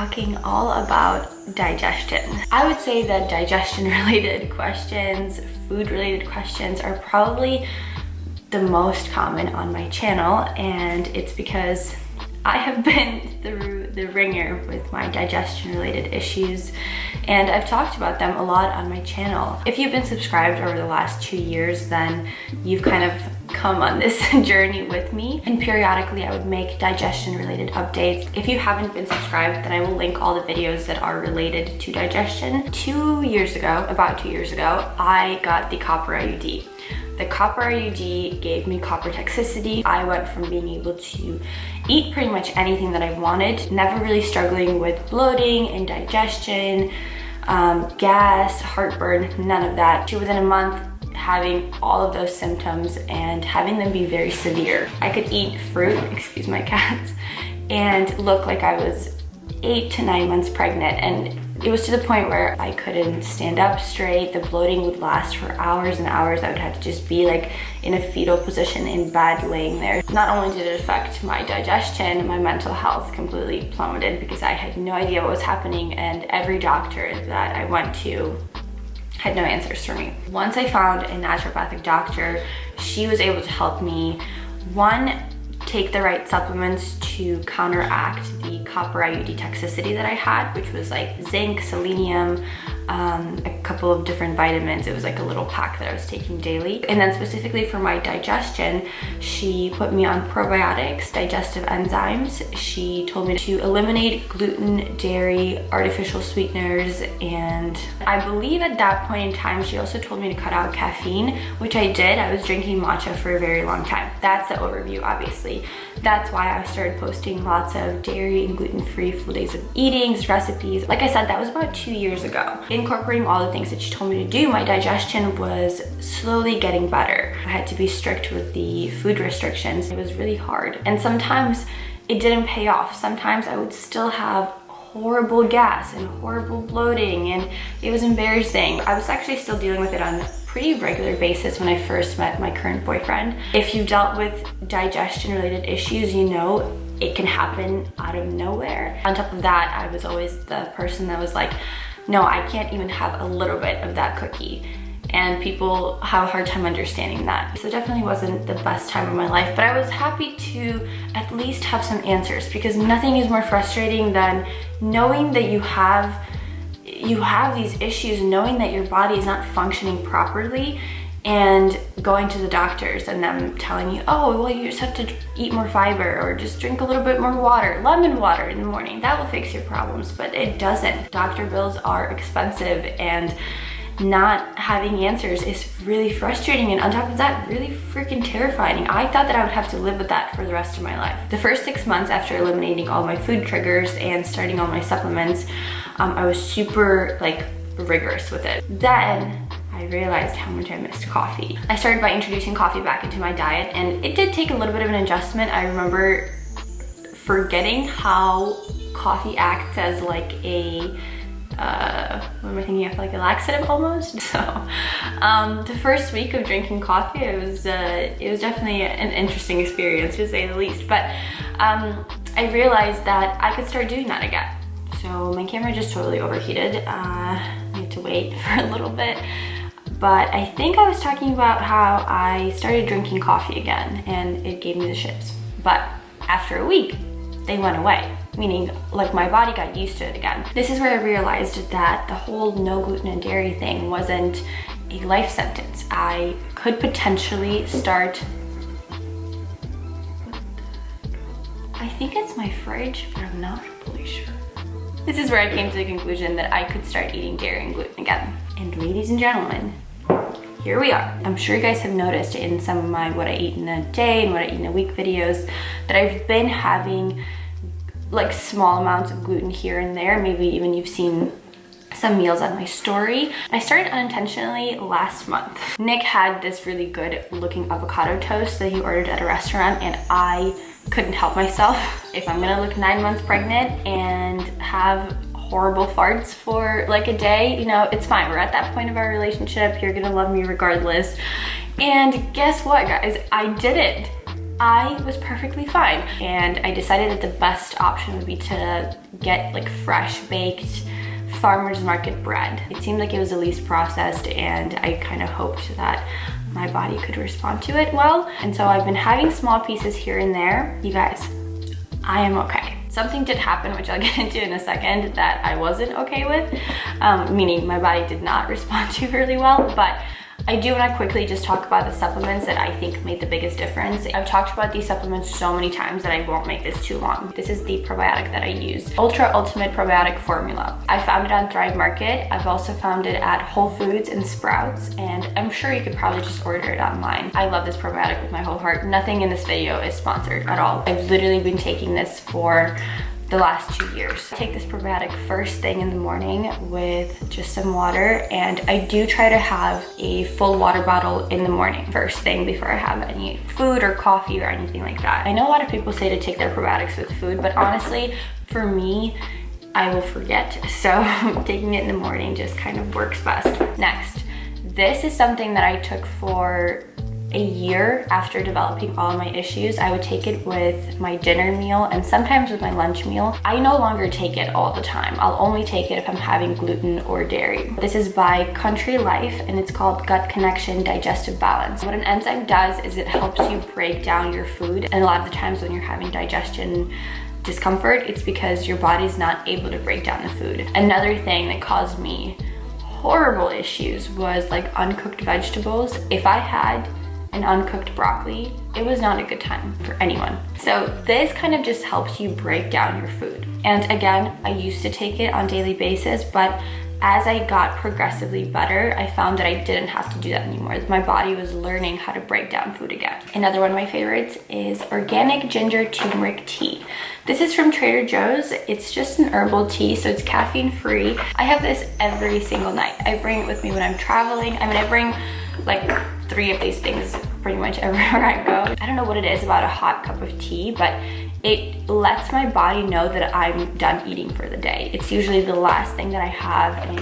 talking all about digestion. I would say that digestion related questions, food related questions are probably the most common on my channel, and it's because I have been through the ringer with my digestion related issues, and I've talked about them a lot on my channel. If you've been subscribed over the last 2 years, then you've kind of come on this journey with me, and periodically I would make digestion related updates. If you haven't been subscribed, then I will link all the videos that are related to digestion. About 2 years ago, I got the copper IUD. The copper IUD gave me copper toxicity. I went from being able to eat pretty much anything that I wanted, never really struggling with bloating, indigestion, gas, heartburn, none of that, to within a month having all of those symptoms and having them be very severe. I could eat fruit, excuse my cats, and look like I was 8 to 9 months pregnant, and it was to the point where I couldn't stand up straight. The bloating would last for hours and hours. I would have to just be like in a fetal position in bed laying there. Not only did it affect my digestion, my mental health completely plummeted because I had no idea what was happening, and every doctor that I went to had no answers for me. Once I found a naturopathic doctor, she was able to help me, one, take the right supplements to counteract the copper IUD toxicity that I had, which was like zinc, selenium, a couple of different vitamins. It was like a little pack that I was taking daily. And then specifically for my digestion, she put me on probiotics, digestive enzymes. She told me to eliminate gluten, dairy, artificial sweeteners, and I believe at that point in time, she also told me to cut out caffeine, which I did. I was drinking matcha for a very long time. That's the overview, obviously. That's why I started posting lots of dairy and gluten-free full days of eatings, recipes. Like I said, that was about 2 years ago. Incorporating all the things that she told me to do, my digestion was slowly getting better. I had to be strict with the food restrictions. It was really hard. And sometimes it didn't pay off. Sometimes I would still have horrible gas and horrible bloating, and it was embarrassing. I was actually still dealing with it on a pretty regular basis when I first met my current boyfriend. If you've dealt with digestion related issues, you know it can happen out of nowhere. On top of that, I was always the person that was like, no, I can't even have a little bit of that cookie. And people have a hard time understanding that. So it definitely wasn't the best time of my life, but I was happy to at least have some answers, because nothing is more frustrating than knowing that you have these issues, knowing that your body is not functioning properly, and going to the doctors and them telling you, oh, well, you just have to eat more fiber, or just drink a little bit more water, lemon water in the morning. That will fix your problems, but it doesn't. Doctor bills are expensive, and not having answers is really frustrating, and on top of that, really freaking terrifying. I thought that I would have to live with that for the rest of my life. The first 6 months after eliminating all my food triggers and starting all my supplements, I was super like rigorous with it. Then I realized how much I missed coffee. I started by introducing coffee back into my diet, and it did take a little bit of an adjustment. I remember forgetting how coffee acts as like a what am I thinking of, like a laxative almost. So the first week of drinking coffee, it was definitely an interesting experience, to say the least, but I realized that I could start doing that again. So my camera just totally overheated. I had to wait for a little bit, but I think I was talking about how I started drinking coffee again, and it gave me the shits. But after a week, they went away. Meaning, like, my body got used to it again. This is where I realized that the whole no gluten and dairy thing wasn't a life sentence. I could potentially start, I think it's my fridge, but I'm not fully sure. This is where I came to the conclusion that I could start eating dairy and gluten again. And ladies and gentlemen, here we are. I'm sure you guys have noticed in some of my what I eat in a day and what I eat in a week videos that I've been having like small amounts of gluten here and there. Maybe even you've seen some meals on my story. I started unintentionally last month. Nick had this really good looking avocado toast that he ordered at a restaurant, and I couldn't help myself. If I'm gonna look 9 months pregnant and have horrible farts for like a day, you know, it's fine. We're at that point of our relationship. You're gonna love me regardless. And guess what, guys? I did it. I was perfectly fine. And I decided that the best option would be to get like fresh baked farmer's market bread. It seemed like it was the least processed, and I kind of hoped that my body could respond to it well. And so I've been having small pieces here and there. You guys, I am okay. Something did happen, which I'll get into in a second, that I wasn't okay with, meaning my body did not respond to really well. But I do want to quickly just talk about the supplements that I think made the biggest difference. I've talked about these supplements so many times that I won't make this too long. This is the probiotic that I use, Ultra Ultimate Probiotic Formula. I found it on Thrive Market. I've also found it at Whole Foods and Sprouts, and I'm sure you could probably just order it online. I love this probiotic with my whole heart. Nothing in this video is sponsored at all. I've literally been taking this for the last 2 years. I take this probiotic first thing in the morning with just some water, and I do try to have a full water bottle in the morning first thing before I have any food or coffee or anything like that. I know a lot of people say to take their probiotics with food, but honestly, for me, I will forget. So taking it in the morning just kind of works best. Next, this is something that I took for a year after developing all of my issues. I would take it with my dinner meal and sometimes with my lunch meal. I no longer take it all the time. I'll only take it if I'm having gluten or dairy. This is by Country Life, and it's called Gut Connection Digestive Balance. What an enzyme does is it helps you break down your food, and a lot of the times when you're having digestion discomfort, it's because your body's not able to break down the food. Another thing that caused me horrible issues was like uncooked vegetables. If I had an uncooked broccoli, it was not a good time for anyone. So this kind of just helps you break down your food. And again, I used to take it on a daily basis, but as I got progressively better, I found that I didn't have to do that anymore. My body was learning how to break down food again. Another one of my favorites is organic ginger turmeric tea. This is from Trader Joe's. It's just an herbal tea, so it's caffeine free. I have this every single night. I bring it with me when I'm traveling. I mean, I bring like 3 of these things pretty much everywhere I go. I don't know what it is about a hot cup of tea, but it lets my body know that I'm done eating for the day. It's usually the last thing that I have, and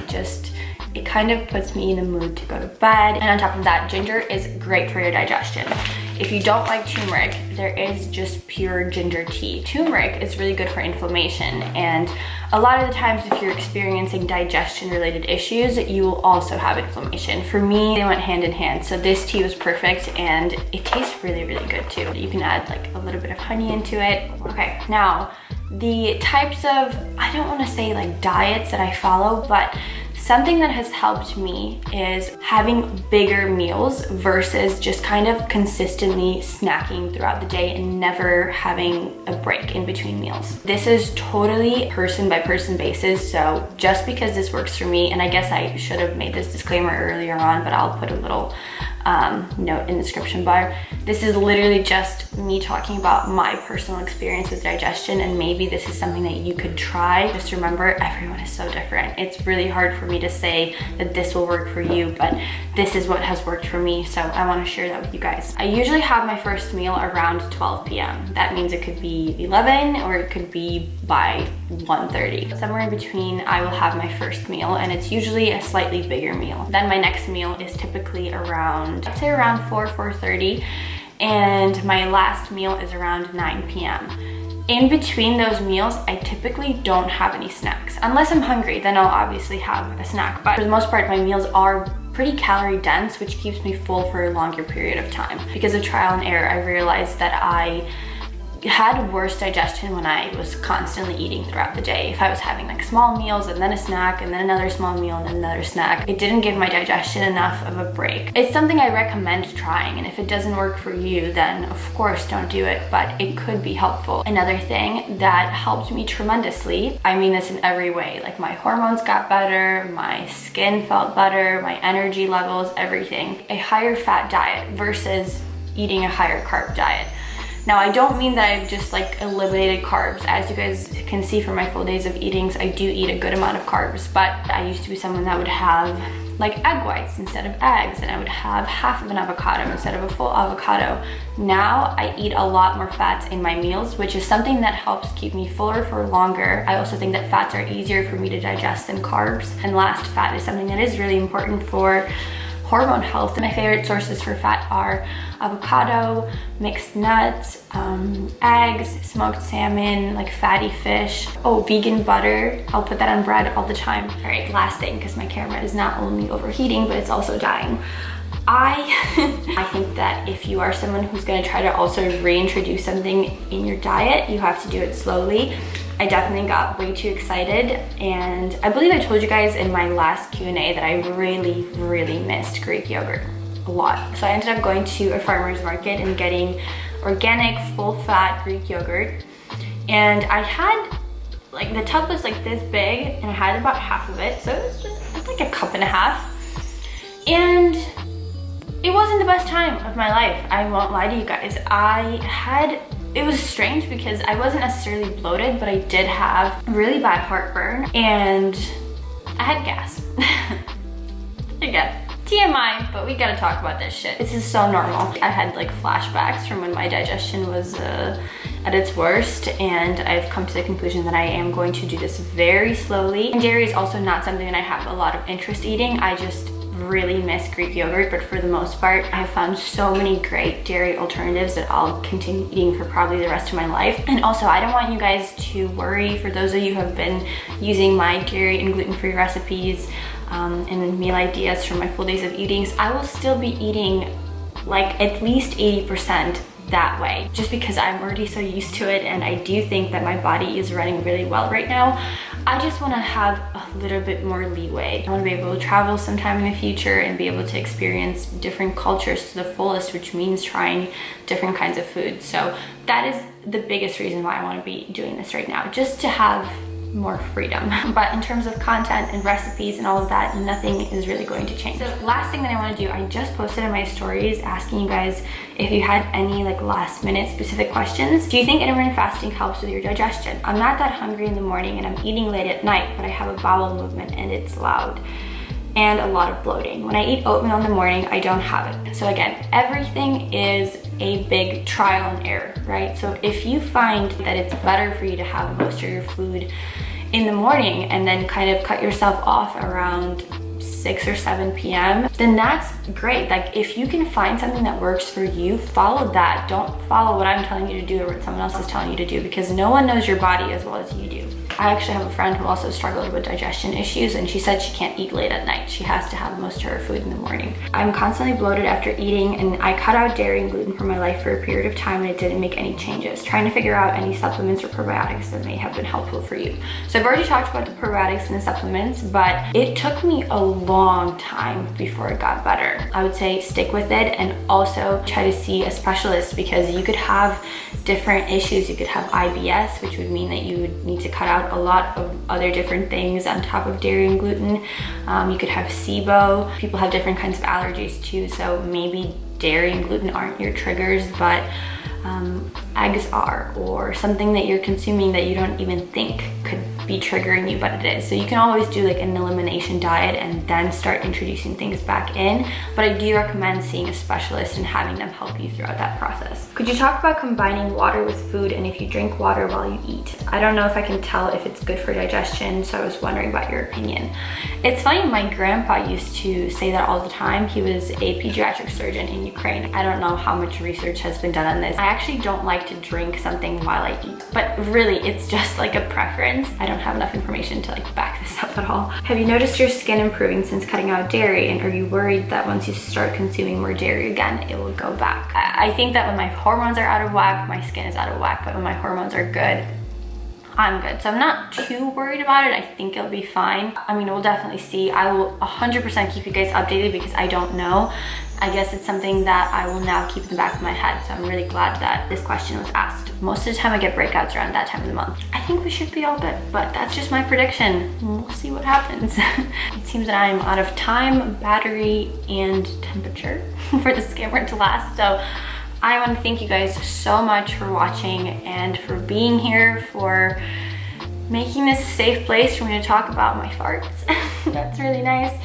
it kind of puts me in the mood to go to bed. And on top of that, ginger is great for your digestion. If you don't like turmeric, there is just pure ginger tea. Turmeric is really good for inflammation, and a lot of the times if you're experiencing digestion related issues, you will also have inflammation. For me, they went hand in hand, so this tea was perfect, and it tastes really, really good too. You can add like a little bit of honey into it. Okay, now the types of, I don't want to say like diets that I follow, but something that has helped me is having bigger meals versus just kind of consistently snacking throughout the day and never having a break in between meals. This is totally person by person basis, so just because this works for me, and I guess I should have made this disclaimer earlier on, but I'll put a little note in the description bar. This is literally just me talking about my personal experience with digestion, and maybe this is something that you could try. Just remember, everyone is so different. It's really hard for me to say that this will work for you, but this is what has worked for me, so I want to share that with you guys. I usually have my first meal around 12 p.m. That means it could be 11 or it could be by 1:30. Somewhere in between, I will have my first meal, and it's usually a slightly bigger meal. Then my next meal is typically around, I'd say around 4:30, and my last meal is around 9 p.m. In between those meals, I typically don't have any snacks. Unless I'm hungry, then I'll obviously have a snack. But for the most part, my meals are pretty calorie dense, which keeps me full for a longer period of time. Because of trial and error, I realized that I had worse digestion when I was constantly eating throughout the day. If I was having like small meals and then a snack and then another small meal and then another snack, it didn't give my digestion enough of a break. It's something I recommend trying, and if it doesn't work for you, then of course don't do it, but it could be helpful. Another thing that helped me tremendously, I mean this in every way, like my hormones got better, my skin felt better, my energy levels, everything. A higher fat diet versus eating a higher carb diet. Now, I don't mean that I've just like eliminated carbs. As you guys can see from my full days of eatings, I do eat a good amount of carbs, but I used to be someone that would have like egg whites instead of eggs, and I would have half of an avocado instead of a full avocado. Now I eat a lot more fats in my meals, which is something that helps keep me fuller for longer. I also think that fats are easier for me to digest than carbs. And last, fat is something that is really important for hormone health. My favorite sources for fat are avocado, mixed nuts, eggs, smoked salmon, like fatty fish. Oh, vegan butter. I'll put that on bread all the time. All right, last thing, because my camera is not only overheating, but it's also dying. I think that if you are someone who's going to try to also reintroduce something in your diet, you have to do it slowly. I definitely got way too excited, and I believe I told you guys in my last Q&A that I really missed Greek yogurt a lot. So I ended up going to a farmer's market and getting organic, full-fat Greek yogurt, and I had, like, the tub was like this big, and I had about half of it, so it was just like a cup and a half, and it wasn't the best time of my life. I won't lie to you guys. It was strange because I wasn't necessarily bloated, but I did have really bad heartburn and I had gas. Again, TMI, but we gotta talk about this shit. This is so normal. I had like flashbacks from when my digestion was at its worst, and I've come to the conclusion that I am going to do this very slowly. And dairy is also not something that I have a lot of interest eating. I just really miss Greek yogurt, but for the most part, I have found so many great dairy alternatives that I'll continue eating for probably the rest of my life. And also, I don't want you guys to worry. For those of you who have been using my dairy and gluten-free recipes and meal ideas from my full days of eatings, I will still be eating like at least 80% that way, just because I'm already so used to it, and I do think that my body is running really well right now. I just want to have a little bit more leeway. I want to be able to travel sometime in the future and be able to experience different cultures to the fullest, which means trying different kinds of food. So that is the biggest reason why I want to be doing this right now, just to have more freedom. But in terms of content and recipes and all of that, nothing is really going to change. So last thing that I want to do, I just posted in my stories asking you guys if you had any like last minute specific questions. Do you think intermittent fasting helps with your digestion? I'm not that hungry in the morning and I'm eating late at night, but I have a bowel movement and it's loud and a lot of bloating. When I eat oatmeal in the morning, I don't have it. So again, everything is a big trial and error, right? So if you find that it's better for you to have most of your food in the morning and then kind of cut yourself off around 6 or 7 p.m., then that's great. Like, if you can find something that works for you, follow that. Don't follow what I'm telling you to do or what someone else is telling you to do, because no one knows your body as well as you do. I actually have a friend who also struggled with digestion issues, and she said she can't eat late at night. She has to have most of her food in the morning. I'm constantly bloated after eating, and I cut out dairy and gluten from my life for a period of time, and it didn't make any changes. Trying to figure out any supplements or probiotics that may have been helpful for you. So I've already talked about the probiotics and the supplements, but it took me a long time before it got better. I would say stick with it, and also try to see a specialist, because you could have different issues. You could have IBS, which would mean that you would need to cut out a lot of other different things on top of dairy and gluten. You could have SIBO. People have different kinds of allergies too, so maybe dairy and gluten aren't your triggers, but eggs are, or something that you're consuming that you don't even think could be triggering you, but it is. So you can always do like an elimination diet and then start introducing things back in, but I do recommend seeing a specialist and having them help you throughout that process. Could you talk about combining water with food and if you drink water while you eat? I don't know if I can tell if it's good for digestion, so I was wondering about your opinion. It's funny, my grandpa used to say that all the time. He was a pediatric surgeon in Ukraine. I don't know how much research has been done on this. I actually don't like to drink something while I eat, but really it's just like a preference. I don't have enough information to like back this up at all. Have you noticed your skin improving since cutting out dairy, and are you worried that once you start consuming more dairy again, it will go back? I think that when my hormones are out of whack, my skin is out of whack, but when my hormones are good, I'm good. So I'm not too worried about it. I think it'll be fine. I mean, we'll definitely see. I will 100% keep you guys updated, because I don't know. I guess it's something that I will now keep in the back of my head. So I'm really glad that this question was asked. Most of the time I get breakouts around that time of the month. I think we should be all good, but that's just my prediction. We'll see what happens. It seems that I'm out of time, battery, and temperature for this camera to last. So I want to thank you guys so much for watching and for being here, for making this a safe place for me to talk about my farts. That's really nice.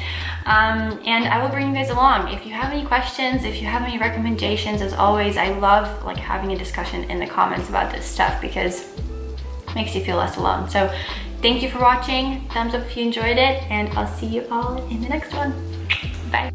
And I will bring you guys along. If you have any questions, if you have any recommendations, as always, I love like having a discussion in the comments about this stuff, because it makes you feel less alone. So thank you for watching. Thumbs up if you enjoyed it, and I'll see you all in the next one. Bye.